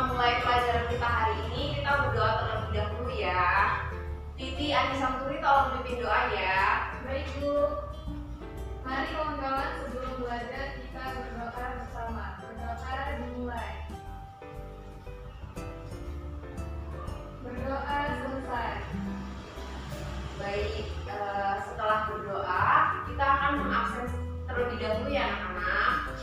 memulai pelajaran kita hari ini, kita berdoa terlebih dahulu ya. Titi Andi Samturi tolong pimpin doa ya. Baik Bu. Mari kawan-kawan sebelum belajar kita berdoa bersama. Berdoa dimulai. Berdoa selesai. Baik, setelah berdoa kita akan mengabsen terlebih dahulu ya anak-anak.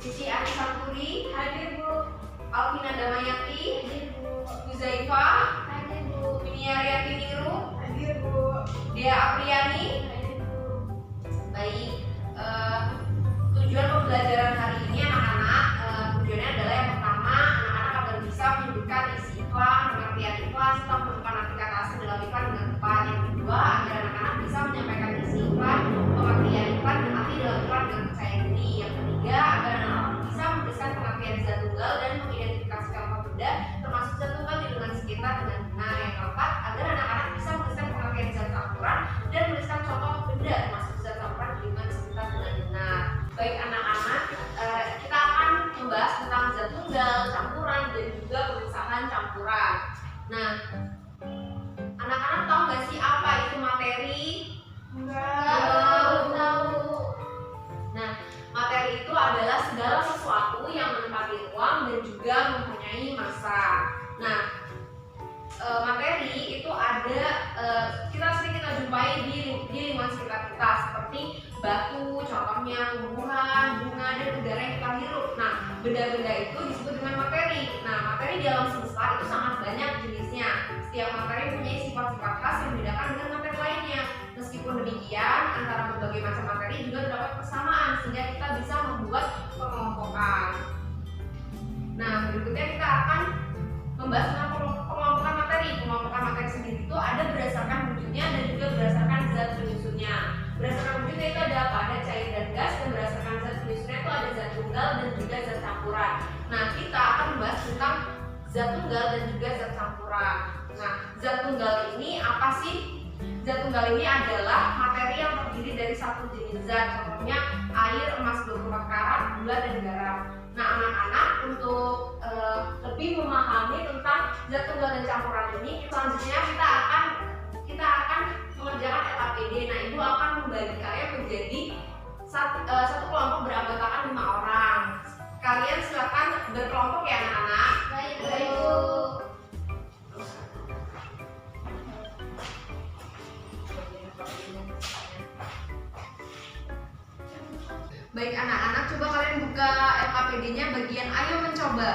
Cici Andi Samturi Hadir Bu. Alvina Damayati, Hadir Bu. Huzaifah, Hadir Bu. Miniariati Niru, Hadir Bu. Dea Apriani. Hadir Bu. Baik, tujuan pembelajaran hari ini anak-anak, tujuannya adalah yang pertama, anak-anak agar bisa menyebutkan isi iklan, pengertian iklan, serta menemukan arti kata asing dalam iklan dengan tepat. Yang kedua, agar anak-anak bisa menyampaikan isi iklan, pengertian iklan, dan arti dalam iklan dengan percaya diri. Yang ketiga, agar anak-anak bisa menuliskan pengertian zat tunggal dan mengidentifikasikan apa benda, termasuk zat tunggal di lingkungan sekitar dengan benar. Yang keempat, agar anak-anak bisa menuliskan pengertian zat campuran dan menuliskan contoh benda, termasuk zat campuran di lingkungan sekitar dengan benar. Baik anak-anak, kita akan membahas tentang zat tunggal, campuran, dan juga pemisahan campuran. Nah, anak-anak tahu nggak sih apa itu materi? Enggak tahu. Nah, materi itu adalah segala sesuatu yang menempati ruang dan juga mempunyai massa. Nah, materi itu ada kita sering jumpai di lingkungan sekitar kita seperti batu, contohnya tumbuhan, bunga, dan udara yang kita hirup. Nah, benda-benda itu disebut dengan materi. Nah, materi di alam semesta itu sangat banyak jenisnya. Setiap materi mempunyai sifat-sifat khas yang membedakan dengan materi lainnya. Meskipun demikian, antara berbagai macam materi juga terdapat persamaan sehingga kita bisa membuat pengelompokan. Nah, berikutnya kita akan membahas tentang pengelompokan materi. Pengelompokan materi sendiri itu ada berdasarkan wujudnya dan juga berdasarkan zat penyusunnya. Berdasarkan wujudnya itu ada apa? Ada cair dan gas, dan berdasarkan zat penyusunnya itu ada zat tunggal dan juga zat campuran. Nah, kita akan membahas tentang zat tunggal dan juga zat campuran. Nah, zat tunggal ini apa sih? Zat tunggal ini adalah materi yang terdiri dari satu jenis zat, contohnya air, emas 24 karat, gula, dan garam. Nah, anak-anak untuk lebih memahami tentang zat tunggal dan campuran ini, selanjutnya kita akan mengerjakan LKPD. Nah, ibu akan membagi kalian menjadi satu kelompok beranggotakan 5 orang. Kalian silakan berkelompok ya anak-anak. Baik Bu. Baik anak-anak, coba kalian buka LKPD-nya bagian ayo mencoba.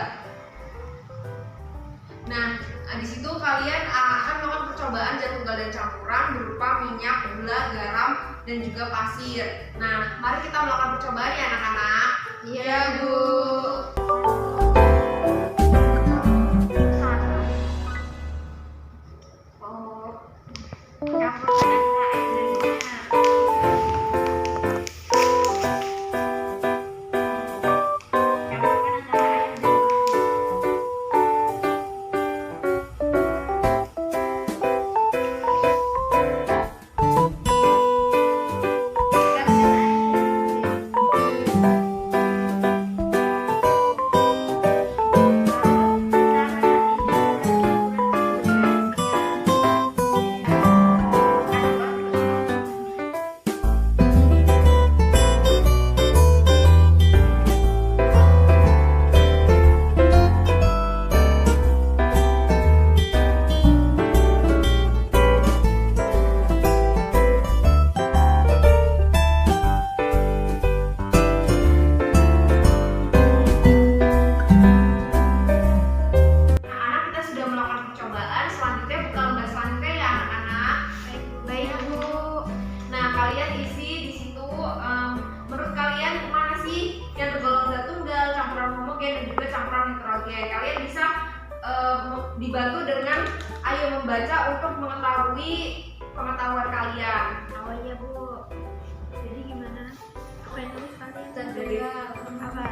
Nah, di situ kalian akan melakukan percobaan zat tunggal dan campuran berupa minyak, gula, garam, dan juga pasir. Nah, mari kita melakukan percobaan ya anak-anak. Iya, Bu. Kalian bisa dibantu dengan ayo membaca untuk mengetahui pengetahuan kalian. Oh iya Bu. Jadi gimana? Apa yang tulis kalian? Jadi apa?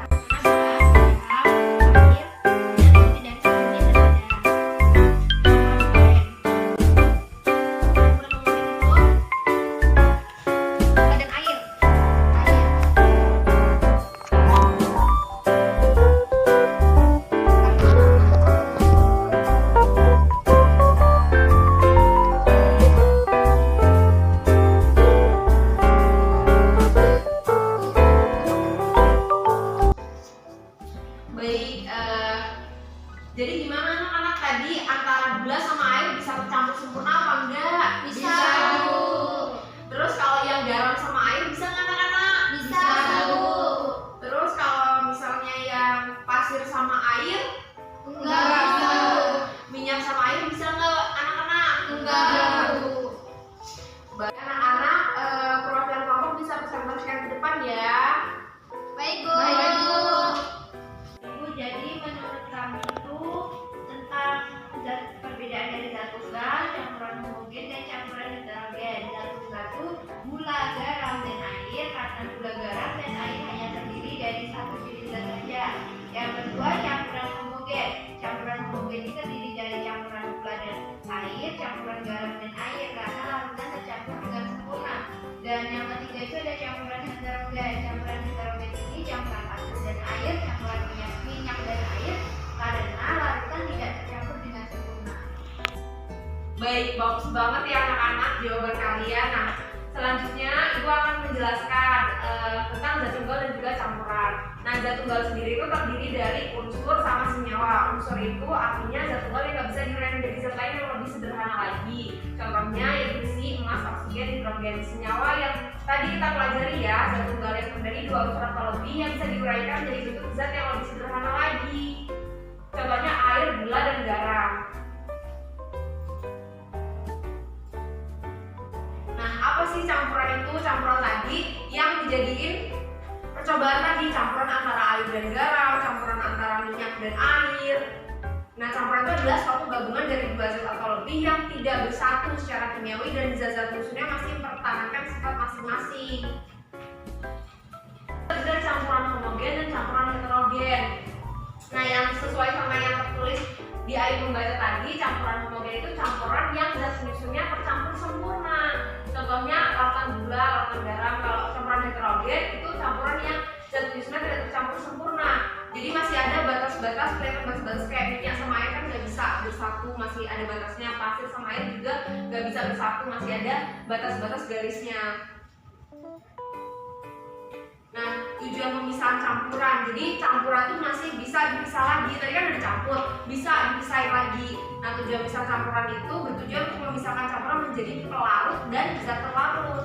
Baik, bagus banget ya anak-anak jawaban kalian. Nah, selanjutnya Ibu akan menjelaskan tentang zat tunggal dan juga campuran. Nah, zat tunggal sendiri itu terdiri dari unsur sama senyawa. Unsur itu artinya zat tunggal yang nggak bisa diuraikan menjadi zat lain yang lebih sederhana lagi. Contohnya yaitu besi, emas, oksigen, hidrogen. Senyawa yang tadi kita pelajari ya, zat tunggal yang terdiri dua unsur atau lebih yang bisa diuraikan menjadi bentuk zat yang lebih sederhana lagi. Contohnya air, gula, dan garam. Nah, apa sih campuran itu? Campuran tadi yang dijadiin percobaan tadi, campuran antara air dan garam, campuran antara minyak dan air. Nah, campuran itu adalah suatu gabungan dari dua zat atau lebih yang tidak bersatu secara kimiawi dan zat-zat musuhnya masih mempertahankan sifat masing-masing. Ada campuran homogen dan campuran heterogen. Nah, yang sesuai sama yang tertulis di air membaca tadi, campuran homogen itu campuran yang zat penyusunnya tercampur sempurna. Contohnya lautan gula, lautan garam. Kalau campuran heterogen itu campuran yang zat penyusunnya tidak tercampur sempurna. Jadi masih ada batas-batas, kelihatan batas-batas kayak minyak sama air kan nggak bisa bersatu, masih ada batasnya. Pasir sama air juga nggak bisa bersatu, masih ada batas-batas garisnya. Nah, tujuan pemisahan campuran. Jadi campuran itu masih bisa dipisah lagi. Tadi kan udah dicampur, bisa dipisahin lagi. Nah, tujuan pemisahan campuran itu bertujuan untuk memisahkan campuran menjadi pelarut dan zat terlarut.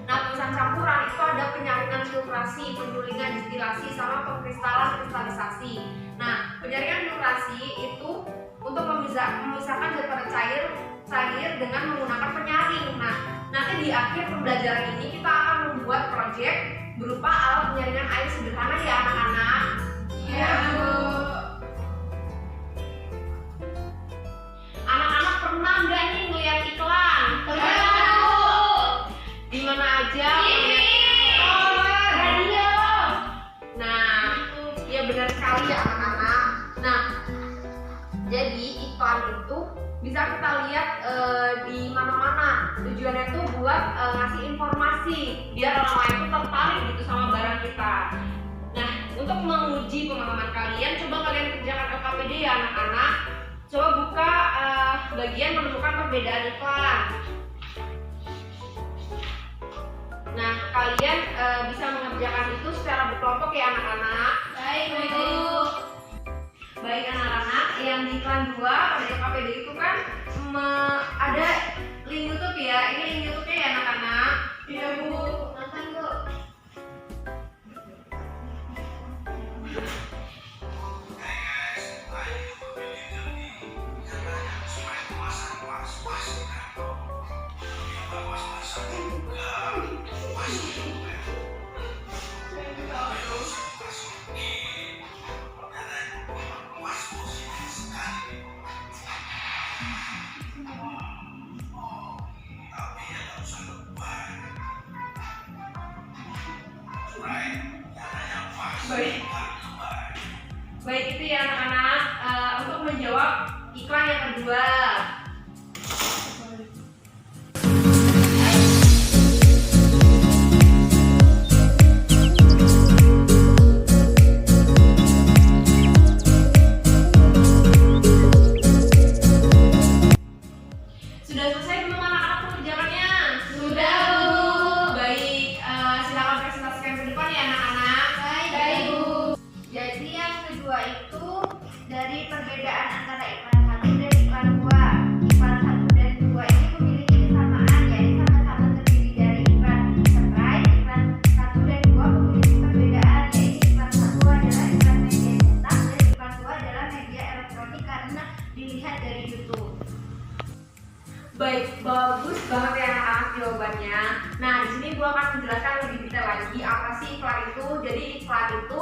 Nah, pemisahan campuran itu ada penyaringan filtrasi, penyulingan, distilasi, sama pengkristalan kristalisasi. Nah, penyaringan filtrasi itu untuk memisahkan zat pada cair dengan menggunakan penyaring. Nah, nanti di akhir pembelajaran ini kita akan membuat proyek berupa alat penyaringan air sederhana ya anak-anak. Iya, Bu. Anak-anak pernah nggak nih ngeliat iklan? Pernah, Bu. Di mana aja? TV, Radio. Nah, ya benar sekali ya anak-anak. Nah, jadi iklan itu bisa kita lihat di mana-mana. Tujuannya itu buat ngasih informasi biar orang lain itu tertarik gitu sama barang kita. Nah, untuk menguji pemahaman kalian, coba kalian kerjakan LKPD ya anak-anak. Coba buka bagian menemukan perbedaan iklan. Nah, kalian bisa mengerjakan itu secara berkelompok ya anak-anak. Baik, Bu. Baik anak-anak, yang di iklan 2 pada LKPD itu kan ada link YouTube ya. Ini link YouTube-nya ya anak-anak. Iya, Bu. Nonton, Bu. Baik itu ya anak-anak untuk menjawab iklan yang kedua. Sudah selesai belum anak-anak mengerjakannya? Sudah, Bu. Baik, silakan presentasikan ke depan ya anak-anak. Baik, Bu. Jadi yang kedua itu dari perbedaan antara iklan 1 dan iklan 2. Iklan 1 dan 2 ini memiliki kesamaan, yaitu sama-sama terdiri dari iklan Sprite. Iklan 1 dan 2 memiliki perbedaan, yaitu iklan 1 adalah iklan media cetak dan iklan 2 adalah media elektronik karena dilihat dari YouTube. Baik, bagus banget ya anak-anak jawabannya. Nah, di sini gua akan menjelaskan lebih detail lagi apa sih iklan itu. Jadi iklan itu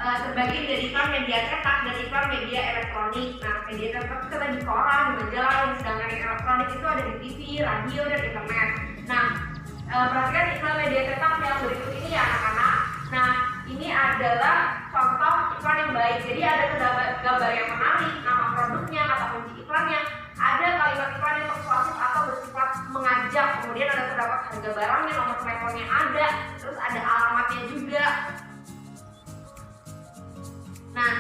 terbagi dari iklan media cetak dan iklan media elektronik. Nah, media cetak itu ada di koran, di majalah, sedangkan yang elektronik itu ada di TV, radio, dan internet. Nah, perhatikan iklan media cetak yang berikut ini ya anak-anak. Nah, ini adalah contoh iklan yang baik. Jadi ada gambar yang menarik, nama produknya, kata kunci iklannya, ada kalimat iklan yang persuasif atau bersifat mengajak, kemudian ada terdapat harga barangnya, nomor teleponnya ada, terus ada alamatnya juga. Nah,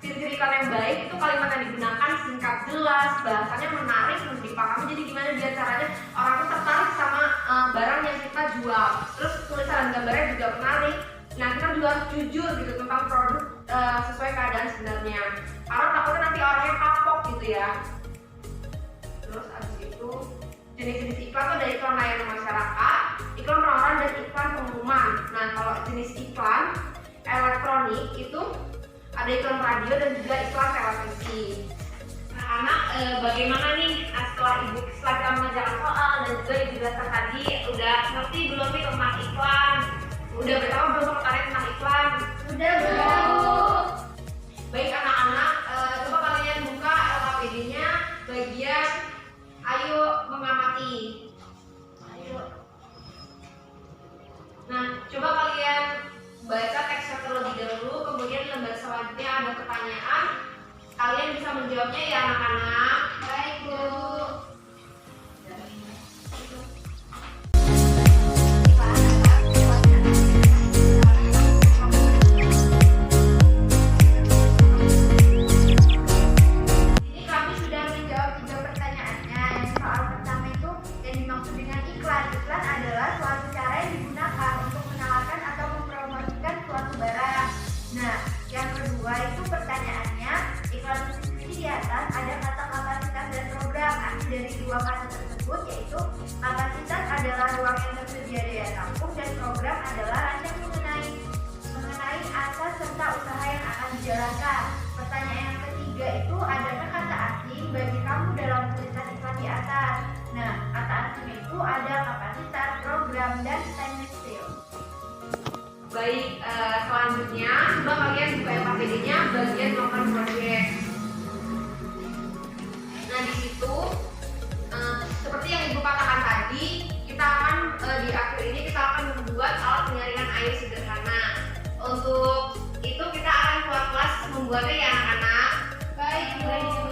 ciri-ciri iklan yang baik itu kalimat yang digunakan singkat, jelas, bahasanya menarik untuk dipahami. Jadi gimana biar caranya orang itu tertarik sama barang yang kita jual. Terus tulisan dan gambarnya juga menarik. Nah, kita juga harus jujur gitu tentang produk sesuai keadaan sebenarnya. Karena takutnya nanti orangnya kapok gitu ya. Terus abis itu jenis-jenis iklan tuh ada iklan layanan masyarakat, iklan penawaran, dan iklan pengumuman. Nah, kalau jenis iklan elektronik itu ada iklan radio dan juga iklan televisi. Nah, anak bagaimana nih setelah kita mengerjakan soal dan juga dijelaskan tadi, udah ngerti belum nih tentang iklan? Udah berapa belum tertarik tentang iklan? Udah belum? Baik anak-anak, coba kalian buka LKPD-nya bagian ayo mengamati. Ayo. Nah, coba kalian baca teksnya terlebih dahulu, kemudian lembar selanjutnya ada pertanyaan. Kalian bisa menjawabnya ya anak-anak. Baik, Bu. Ini kami sudah menjawab 3 pertanyaannya. Yang soal pertama itu yang dimaksud dengan iklan. Iklan adalah suatu cara yang digunakan untuk menawarkan atau mempromosikan suatu barang. Nah, yang kedua itu pertanyaannya, iklan deskripsi di atas ada kata kapasitas dan program. Arti dari 2 kata tersebut yaitu kapasitas adalah ruang yang tersedia daya tampung dan program adalah rancang mengenai asas serta usaha yang akan dijalankan. Pertanyaan yang ketiga itu adakah kata asing bagi kamu dalam tulisan iklan di atas? Nah, kata asing itu ada kapasitas, program, dan time steel. Baik, selanjutnya coba kalian buka LKPD-nya bagian melakukan proyek. Nah, di situ seperti yang Ibu katakan tadi, kita akan di akhir ini kita akan membuat alat penyaringan air sederhana. Untuk itu kita akan keluar kelas membuatnya ya anak-anak. Baik, Bu.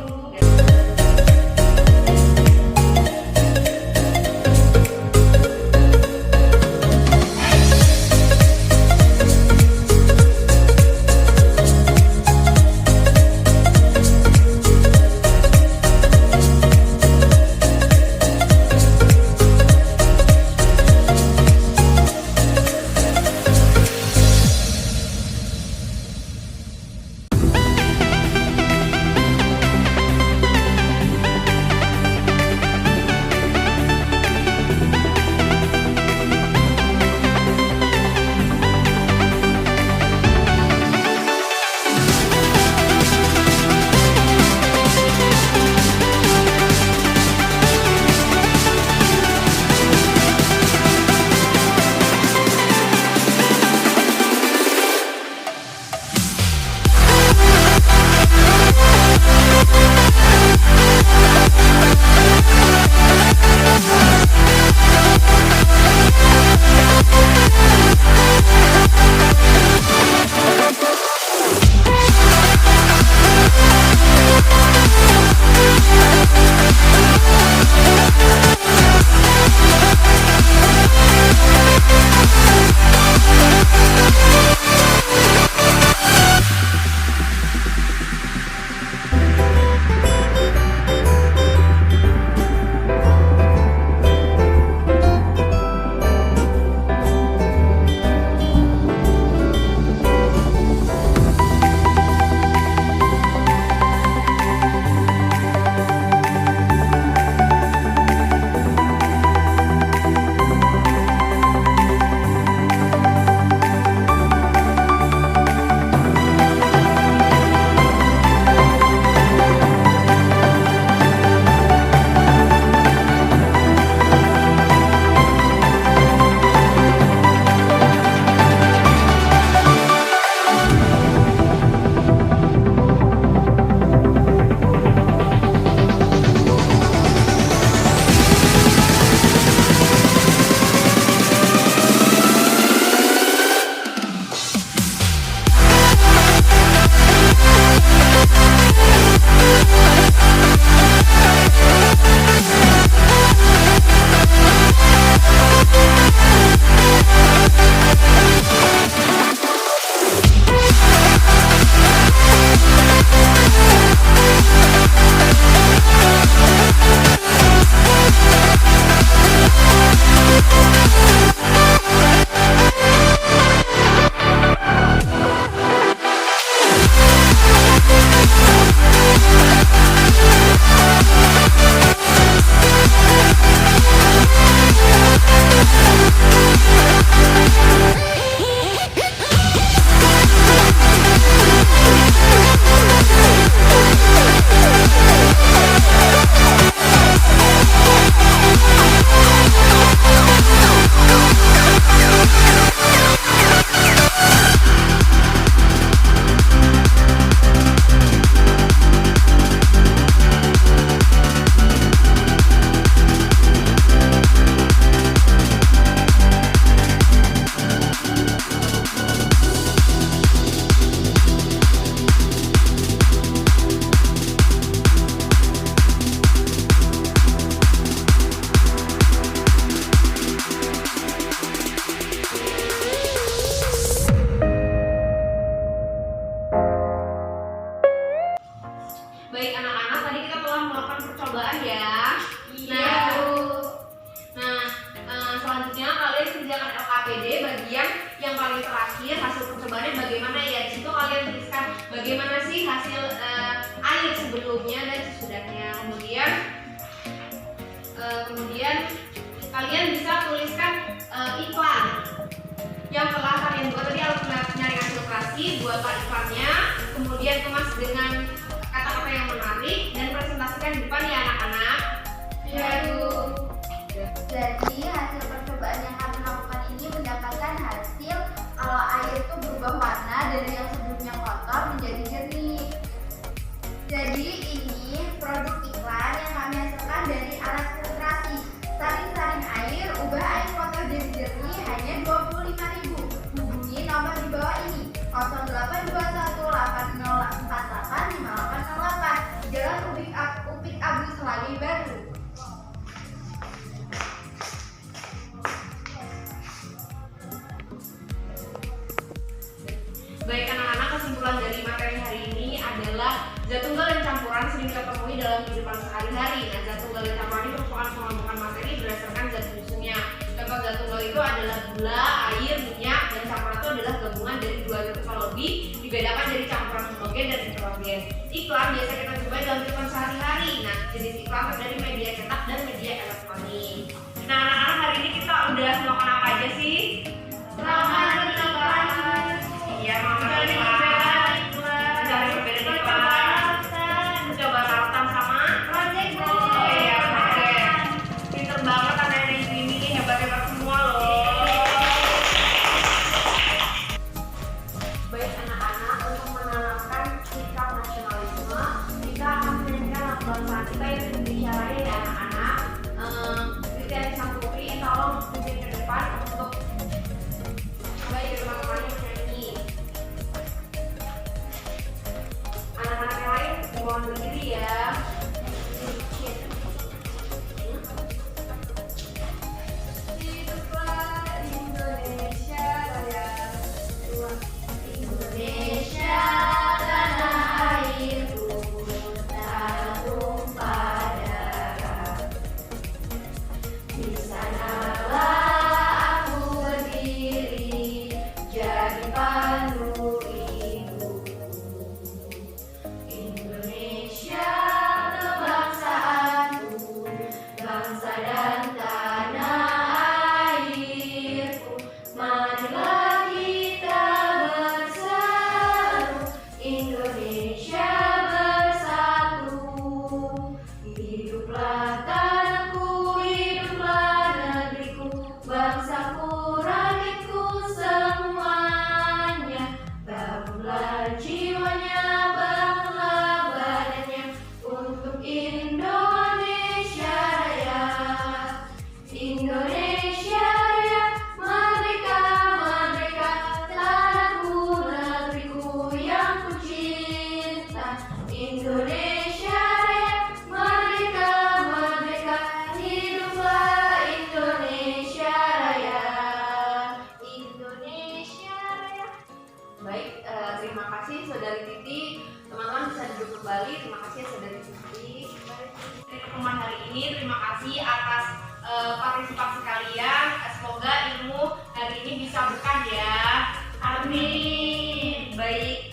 paling terakhir hasil percobaannya bagaimana ya. Di situ kalian tuliskan bagaimana sih hasil air sebelumnya dan sesudahnya. Kemudian kalian bisa tuliskan iklan yang telah kalian buat tadi. Harus nyari hasil operasi, buatlah iklannya, kemudian kemas dengan kata-kata yang menarik dan presentasikan di depan ya anak-anak. Jadi hasil percobaan yang kami lakukan ini mendapatkan hasil kalau air itu berubah warna dari yang sebelumnya kotor menjadi jernih. Jadi ini produk iklan yang kami hasilkan dari alat filtrasi. Saring-saring air, ubah air kotor jadi jernih hanya 25.000. Hubungi nomor di bawah ini 08218048585808. Jalan Upik Abu Selagi Baru. Baik anak-anak, kesimpulan dari materi hari ini adalah zat tunggal dan campuran sering kita temui dalam kehidupan sehari-hari. Nah, zat tunggal dan campuran ini merupakan pengelompokan materi berdasarkan zat penyusunnya. Contoh zat tunggal itu adalah gula, air, minyak, dan campuran itu adalah gabungan dari dua zat atau lebih, dibedakan dari campuran homogen dan heterogen. Iklan biasa kita jumpai dalam kehidupan sehari-hari. Nah, jenis iklan dari media cetak dan media elektronik. Nah, anak-anak, hari ini kita udah melakukan apa aja sih? Selamat iklan. Iya, melakukan iklan. Mencari perbedaan iklan. Coba tautan sama Project oh iya, project. Pinter banget anak yang ini, hebat-hebat semua loh. Baik anak-anak, untuk menanamkan sikap nasionalisme, kita akan menyanyikan lagu bangsa kita yang Indonesia Raya ya anak-anak. Kriteria Sampuri, tolong pimpin ke depan untuk baik teman-teman yang menyanyi. Anak-anak yang lain mohon berdiri ya. Hiduplah Indonesia Raya. Indonesia tanah airku, tanah tumpah darah. Di sanalah aku berdiri, jadi pandu ibu. Indonesia kebangsaanku, bangsa dan tanah airku. Marilah kita bersatu, Indonesia bersatu. Hiduplah tanahku, hiduplah negeriku, bangsaku, rakyatku semuanya. Bangunlah jiwanya, bangunlah badannya untuk Indonesia Raya. Indonesia Raya, merdeka, merdeka, tanahku, negeriku yang ku cinta. Indonesia Raya, merdeka, merdeka, hiduplah Indonesia Raya. Indonesia Raya. Baik, terima kasih Saudari Titi. Teman-teman bisa duduk kembali. Terima kasih Saudari Titi. Dari pertemuan hari ini, terima kasih atas partisipasi kalian. Semoga ilmu hari ini bisa berkah ya. Amin. Baik.